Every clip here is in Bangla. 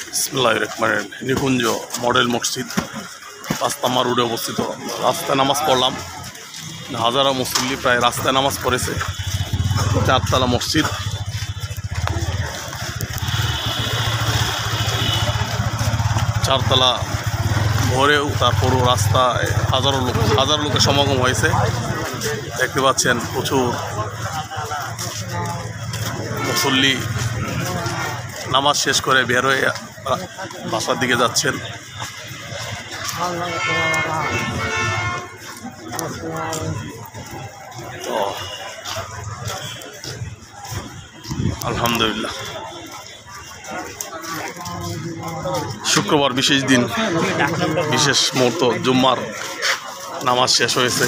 বিসমিল্লাহির রহমানির রহিম। নিকুঞ্জ মডেল মসজিদ ৫ নম্বর রোডে অবস্থিত। রাস্তায় নামাজ পড়লাম, হাজারো মুসল্লি প্রায় রাস্তায় নামাজ পড়েছে। 4 তলা মসজিদ। চারতলা ভরেও তারপরও রাস্তায় হাজারো লোকের সমাগম হয়েছে। দেখতে পাচ্ছেন প্রচুর মুসল্লি নামাজ শেষ করে বের হয়ে বাসার দিকে যাচ্ছেন। তো আলহামদুলিল্লাহ, শুক্রবার বিশেষ দিন, বিশেষ মুহূর্ত, জুম্মার নামাজ শেষ হয়েছে।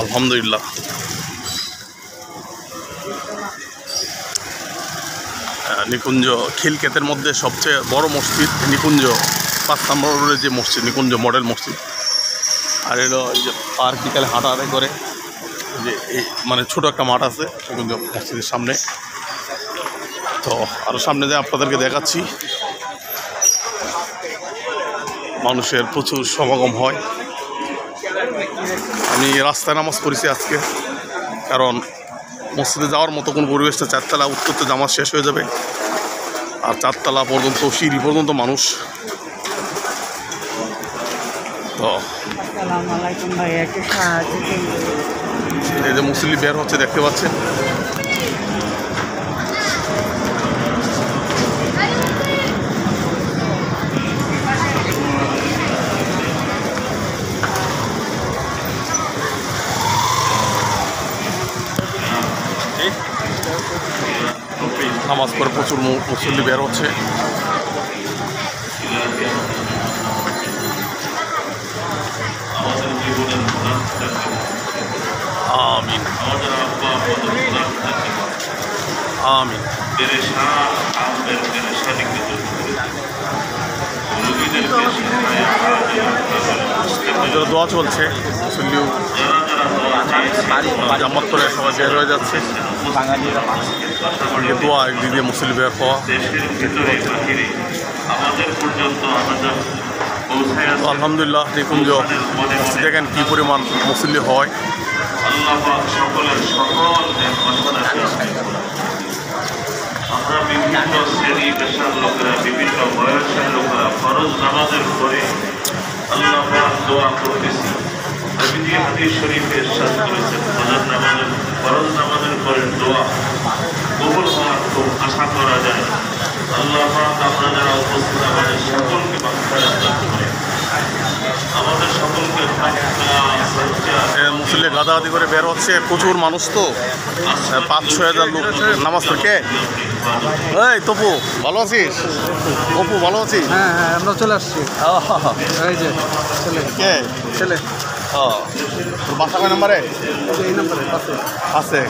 আলহামদুলিল্লাহ। নিকুঞ্জ খিলক্ষেতের মধ্যে সবচেয়ে বড় মসজিদ নিকুঞ্জ ৫ নম্বর রোডের যে মসজিদ, নিকুঞ্জ মডেল মসজিদ। আর এলো এই যে পার্ক, বিকালে হাঁটাহাঁটি করে যে এই মানে ছোটো একটা মাঠ আছে নিকুঞ্জ মসজিদের সামনে। তো আরও সামনে যে আপনাদেরকে দেখাচ্ছি, মানুষের প্রচুর সমাগম হয়। আমি রাস্তায় নামাজ পড়েছি আজকে, কারণ মসজিদে যাওয়ার মতো কোনো পরিবেশটা 4 তলা উত্তরতে জামাজ শেষ হয়ে যাবে, আর 4 তলা পর্যন্ত সিঁড়ি পর্যন্ত মানুষ। তো এই যে মুসল্লি বের হচ্ছে দেখতে পাচ্ছেন। নামাজ পড়ে প্রচুর মুসল্লি বের হচ্ছে। আমিন আমিন। দোয়া চলছে, মুসল্লিও জামাত করে সবাই বের হয়ে যাচ্ছে। দোয়া একদিকে মুসল্লি বের হওয়া। আলহামদুলিল্লাহ, নিকুঞ্জ দেখেন কি পরিমাণ মুসল্লি হয়। আমরা বিভিন্ন শ্রেণী পেশার লোকেরা, বিভিন্ন বয়সের লোকেরা ফরজ নামাজের পরে আল্লাহ দোয়া করতেছি। নবীজি হাদিস শরীফে ইরশাদ করেছেন, ফরজ নামাজের পরে দোয়া কবুল হওয়ার খুব আশা করা যায়। আল্লাহ পাক আমরা যারা উপস্থিত আমাদের সকলকে মাগফিরাত দান করেন, আমাদের সকলকে মুসল্লি গাদাগাদি করে বের হচ্ছে। প্রচুর মানুষ, তো 5-6 হাজার লোক নামাজ পড়ে। এই তপু ভালো আছিস? অপু ভালো আছিস? হ্যাঁ হ্যাঁ, আমরা চলে আসছি। এই যে ছেলে, কে ছেলে? তোর বাসা কয় নম্বরে? এই নম্বরে আছে।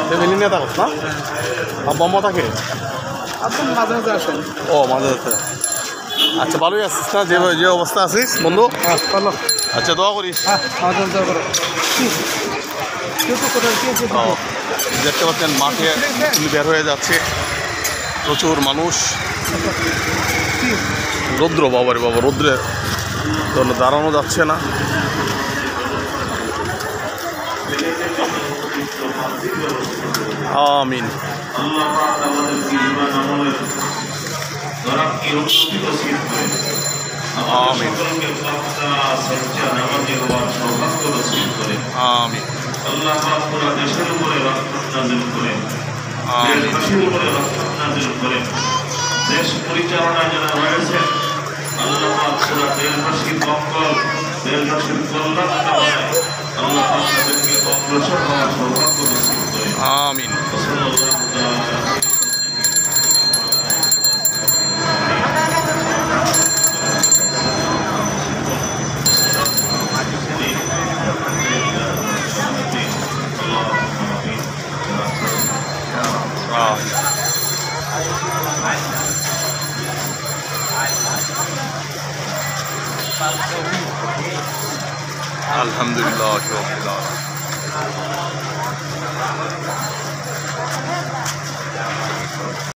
ফ্যামিলি নিয়ে থাকস না? বম্মা থাকে? আপনি মাঝে মাঝে আসেন? ও মাঝে মাঝে। আচ্ছা, ভালোই আছিস না? যে অবস্থা আছিস বন্ধু? হ্যাঁ ভালো। আচ্ছা, দোয়া করিস। হ্যাঁ মাঝে মাঝে করো। দেখতে পাচ্ছেন মাঠে বের হয়ে যাচ্ছে প্রচুর মানুষ। রৌদ্র, বাবারে বাবা, রৌদ্রের জন্য দাঁড়ানো যাচ্ছে না। আমিন আমিন আমিন। আল্লাহ পাক পুরো দেশের উপরে রহমত নাযিল করেন, দেশবাসীর উপরে রহমত নাযিল করেন। দেশ পরিচালনা যারা রয়েছেন, আল্লাহ পাক পুরো দেশবাসীর মঙ্গল, দেশবাসীর কল্যাণ কামনায় আল্লাহ পাক তাদেরকে অগ্রসর হওয়ার সৌভাগ্য নসিব করেন। আমিন। আলহামদুলিল্লাহ।